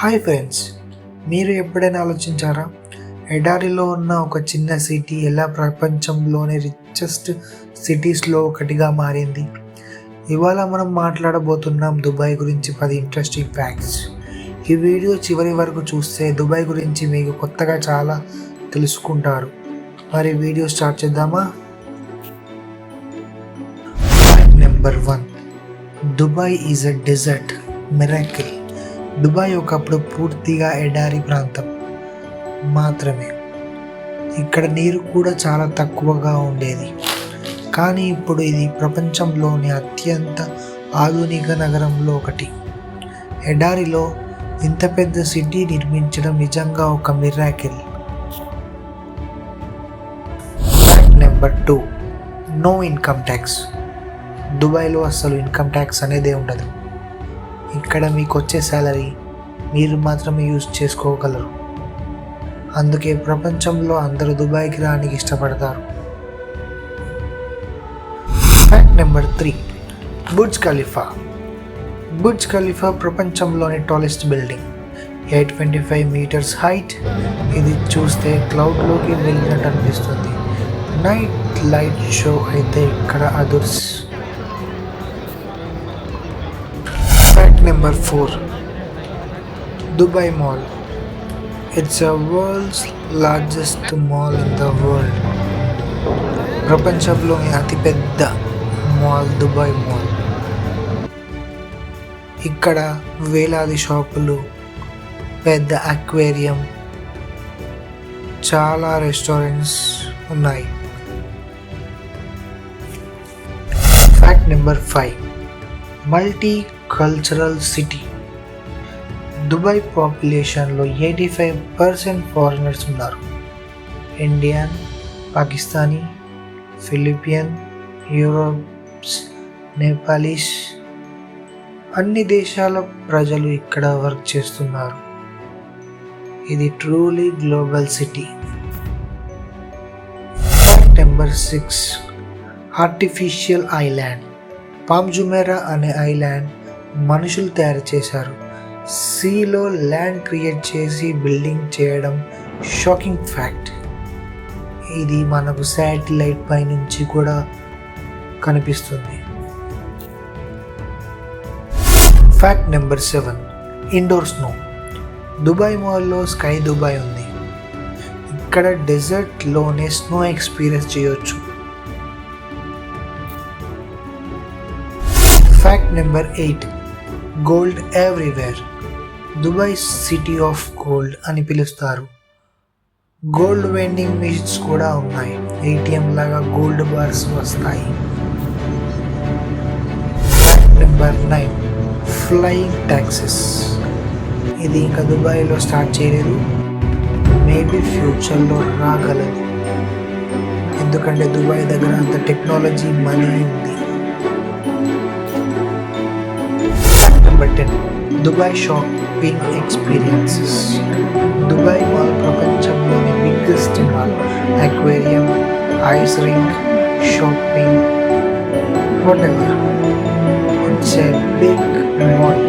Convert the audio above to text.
Hi friends, మీరు ఎప్పుడైనా ఆలోచించారా? ఎడారిలో ఉన్న ఒక చిన్న సిటీ ఎలా ప్రపంచంలోనే రిచెస్ట్ సిటీస్లో ఒకటిగా మారింది? ఇవాళ మనం మాట్లాడబోతున్నాం దుబాయ్ గురించి 10 ఇంట్రెస్టింగ్ ఫ్యాక్ట్స్. ఈ వీడియో చివరి వరకు చూస్తే దుబాయ్ గురించి మీకు కొత్తగా చాలా తెలుసుకుంటారు. మరి వీడియో స్టార్ట్ చేద్దామా? Fact number 1, Dubai is a dessert miracle. Dubai ఒకప్పుడు పూర్తిగా ఎడారి ప్రాంతం మాత్రమే. ఇక్కడ నీరు కూడా చాలా తక్కువగా ఉండేది. కానీ ఇప్పుడు ఇది ప్రపంచంలోని అత్యంత ఆధునిక నగరంలో ఒకటి. ఎడారిలో ఇంత పెద్ద సిటీ నిర్మించడం నిజంగా ఒక miracle. Fact number 2, no income tax. దుబాయ్లో అస్సలు ఇన్కమ్ ట్యాక్స్ అనేదే ఉండదు. ఇక్కడ మీకు వచ్చే శాలరీ మీరు మాత్రమే యూజ్ చేసుకోగలరు. అందుకే ప్రపంచంలో అందరూ దుబాయ్కి రానికి ఇష్టపడతారు. Fact number 3, Burj Khalifa. Burj Khalifa ప్రపంచంలోని టాలెస్ట్ బిల్డింగ్, 825 meters హైట్. ఇది చూస్తే క్లౌడ్లోకి వెళ్ళినట్టు అనిపిస్తుంది. నైట్ లైట్ షో అయితే ఇక్కడ అదుర్స్. Fact number 4, Dubai mall. It's a world's largest mall in the world. ప్రపంచంలోని అతిపెద్ద మాల్ దుబాయ్ మాల్. ఇక్కడ వేలాది షాపులు, పెద్ద అక్వేరియం, చాలా రెస్టారెంట్స్ ఉన్నాయి. Fact number 5, multi cultural city. Dubai పాపులేషన్లో 85% ఫారినర్స్ ఉన్నారు. Indian, Pakistani, Philippian, Europes, Nepalese, అన్ని దేశాల ప్రజలు ఇక్కడ వర్క్ చేస్తున్నారు. ఇది truly global city. Fact number 6, artificial island. Palm Jumeirah అనే ఐలాండ్ మనుషులు తయారు చేశారు. సీలో ల్యాండ్ క్రియేట్ చేసి బిల్డింగ్ చేయడం షాకింగ్ ఫ్యాక్ట్. ఇది మనకు శాటిలైట్ పై నుంచి కూడా కనిపిస్తుంది. Fact number 7, indoor snow. Dubai మాల్లో స్కై దుబాయ్ ఉంది. ఇక్కడ డెజర్ట్లోనే స్నో ఎక్స్పీరియన్స్ చేయొచ్చు. Fact number 8, gold everywhere. Dubai city of gold అని పిలుస్తారు. గోల్డ్ వెండింగ్ మిషన్స్ కూడా ఉన్నాయి. ఏటీఎం లాగా గోల్డ్ బార్స్ వస్తాయి. Fact number 9, flying taxis. ఇది ఇంకా దుబాయ్లో స్టార్ట్ చేయలేదు. మేబీ ఫ్యూచర్లో రాగలదు. ఎందుకంటే దుబాయ్ దగ్గర అంత టెక్నాలజీ, మనీ ఉంది. Number 10, Dubai shopping experiences. Dubai mall ప్రపంచంలోని biggest mall. Aquarium, ice rink, shopping, whatever. It's a big mall.